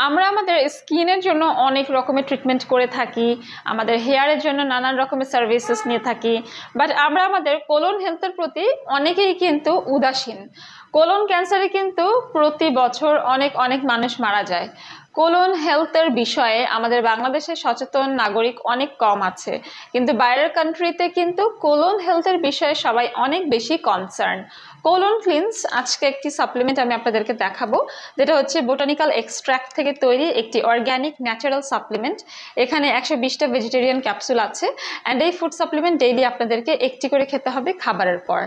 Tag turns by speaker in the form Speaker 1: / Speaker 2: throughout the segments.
Speaker 1: আমরা আমাদের স্কিনের জন্য অনেক রকমের ট্রিটমেন্ট করে থাকি, আমাদের হেয়ারের জন্য নানান রকমের সার্ভিসেস নিয়ে থাকি, বাট আমরা আমাদের কোলন হেলথের প্রতি অনেকেই কিন্তু উদাসীন। কোলন ক্যান্সারে কিন্তু প্রতি বছর অনেক অনেক মানুষ মারা যায়। কোলন হেলথের বিষয়ে আমাদের বাংলাদেশের সচেতন নাগরিক অনেক কম আছে, কিন্তু বাইরের কান্ট্রিতে কিন্তু কোলন হেলথের বিষয়ে সবাই অনেক বেশি কনসার্ন। কোলন ক্লিনস আজকে একটি সাপ্লিমেন্ট আমি আপনাদেরকে দেখাবো, যেটা হচ্ছে বোটানিক্যাল এক্সট্র্যাক্ট থেকে তৈরি একটি অর্গ্যানিক ন্যাচারাল সাপ্লিমেন্ট। এখানে 120টা ভেজিটেরিয়ান ক্যাপসুল আছে, অ্যান্ড এই ফুড সাপ্লিমেন্ট ডেইলি আপনাদেরকে একটি করে খেতে হবে খাবারের পর।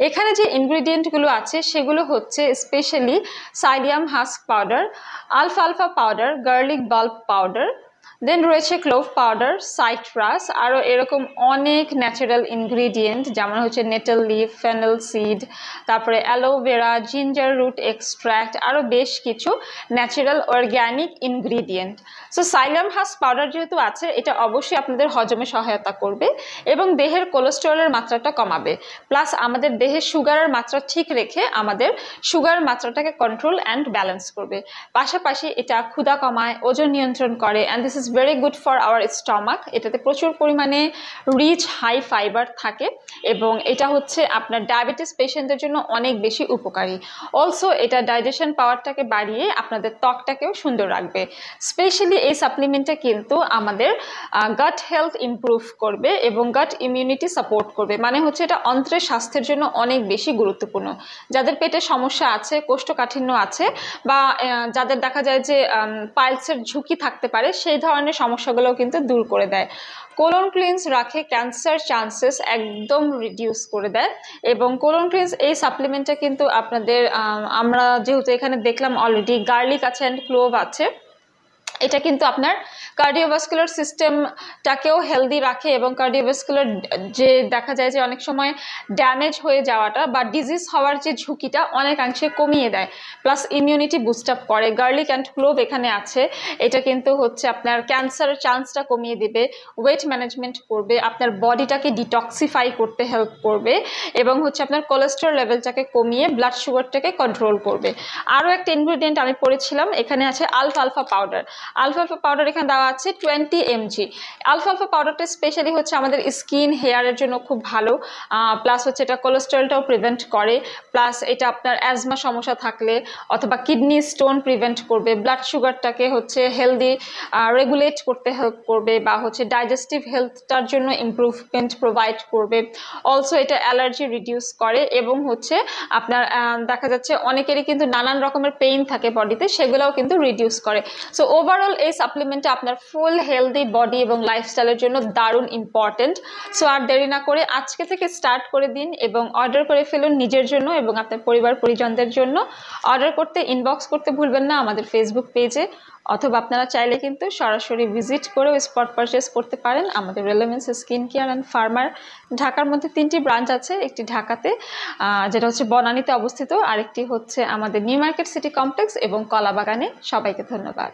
Speaker 1: এখানে যে ইনগ্রিডিয়েন্টগুলো আছে সেগুলো হচ্ছে স্পেশালি সাইলিয়াম হাস্ক পাউডার, আলফালফা powder, garlic bulb powder, then রয়েছে ক্লোভ পাউডার, সাইট্রাস, আরও এরকম অনেক ন্যাচারাল ইনগ্রিডিয়েন্ট, যেমন হচ্ছে নেটেল লিফ, ফেনেল সিড, তারপরে অ্যালোভেরা, জিঞ্জার রুট এক্সট্র্যাক্ট, আরও বেশ কিছু natural organic ingredient. So psyllium husk powder যেহেতু আছে, এটা অবশ্যই আপনাদের হজমে সহায়তা করবে এবং দেহের কোলেস্টেরলের মাত্রাটা কমাবে, প্লাস আমাদের দেহে সুগারের মাত্রা ঠিক রেখে আমাদের সুগার মাত্রাটাকে কন্ট্রোল অ্যান্ড ব্যালেন্স করবে। পাশাপাশি এটা ক্ষুধা কমায়, ওজন নিয়ন্ত্রণ করে, and this is very good for our stomach. এটাতে প্রচুর পরিমাণে রিচ হাই ফাইবার থাকে এবং এটা হচ্ছে আপনার ডায়াবেটিস পেশেন্টদের জন্য অনেক বেশি উপকারী। অলসো এটা ডাইজেশন পাওয়ারটাকে বাড়িয়ে আপনাদের ত্বকটাকেও সুন্দর রাখবে। স্পেশালি এই সাপ্লিমেন্টটা কিন্তু আমাদের গাট হেলথ ইমপ্রুভ করবে এবং গাট ইমিউনিটি সাপোর্ট করবে, মানে হচ্ছে এটা অন্ত্রের স্বাস্থ্যের জন্য অনেক বেশি গুরুত্বপূর্ণ। যাদের পেটে সমস্যা আছে, কোষ্ঠকাঠিন্য আছে, বা যাদের দেখা যায় যে পাইলসের ঝুঁকি থাকতে পারে, সেই ধরনের সমস্যাগুলোও কিন্তু দূর করে দেয়। কোলন ক্লিনস রাখে ক্যান্সার চান্সেস একদম রিডিউস করে দেয়। এবং কোলন ক্লিনস এই সাপ্লিমেন্টটা কিন্তু আপনাদের আমরা যেহেতু এখানে দেখলাম অলরেডি গার্লিক আছে অ্যান্ড ক্লোভ আছে, এটা কিন্তু আপনার কার্ডিওভাস্কুলার সিস্টেমটাকেও হেলদি রাখে এবং কার্ডিওভাস্কুলার যে দেখা যায় যে অনেক সময় ড্যামেজ হয়ে যাওয়াটা বা ডিজিজ হওয়ার যে ঝুঁকিটা অনেকাংশে কমিয়ে দেয়, প্লাস ইমিউনিটি বুস্ট আপ করে। গার্লিক অ্যান্ড ক্লোভ এখানে আছে, এটা কিন্তু হচ্ছে আপনার ক্যান্সারের চান্সটা কমিয়ে দেবে, ওয়েট ম্যানেজমেন্ট করবে, আপনার বডিটাকে ডিটক্সিফাই করতে হেল্প করবে এবং হচ্ছে আপনার কোলেস্টেরল লেভেলটাকে কমিয়ে ব্লাড সুগারটাকে কন্ট্রোল করবে। আরও একটা ইনগ্রিডিয়েন্ট আমি পড়েছিলাম, এখানে আছে আলফালফা পাউডার। আলফালফা পাউডার এখানে দেওয়া আছে 20 mg। আলফালফা পাউডারটা স্পেশালি হচ্ছে আমাদের স্কিন হেয়ারের জন্য খুব ভালো, প্লাস হচ্ছে এটা কোলেস্টেরলটাও প্রিভেন্ট করে, প্লাস এটা আপনার অ্যাজমা সমস্যা থাকলে অথবা কিডনি স্টোন প্রিভেন্ট করবে, ব্লাড সুগারটাকে হচ্ছে হেলদি রেগুলেট করতে হেল্প করবে, বা হচ্ছে ডাইজেস্টিভ হেলথটার জন্য ইমপ্রুভমেন্ট প্রোভাইড করবে। অলসো এটা অ্যালার্জি রিডিউস করে এবং হচ্ছে আপনার দেখা যাচ্ছে অনেকেরই কিন্তু নানান রকমের পেইন থাকে বডিতে, সেগুলোও কিন্তু রিডিউস করে। সো ওভারঅল এই সাপ্লিমেন্টটা আপনার ফুল হেলদি বডি এবং লাইফস্টাইলের জন্য দারুণ ইম্পর্টেন্ট। সো আর দেরি না করে আজকে থেকে স্টার্ট করে দিন এবং অর্ডার করে ফেলুন নিজের জন্য এবং আপনার পরিবার পরিজনদের জন্য। অর্ডার করতে ইনবক্স করতে ভুলবেন না আমাদের ফেসবুক পেজে, অথবা আপনারা চাইলে কিন্তু সরাসরি ভিজিট করেও স্পট পারচেস করতে পারেন আমাদের relevance skin care and farmer. ঢাকার মধ্যে 3টি ব্রাঞ্চ আছে, একটি ঢাকাতে যেটা হচ্ছে বনানীতে অবস্থিত, আরেকটি হচ্ছে আমাদের নিউ মার্কেট সিটি কমপ্লেক্স এবং কলাবাগানে। সবাইকে ধন্যবাদ।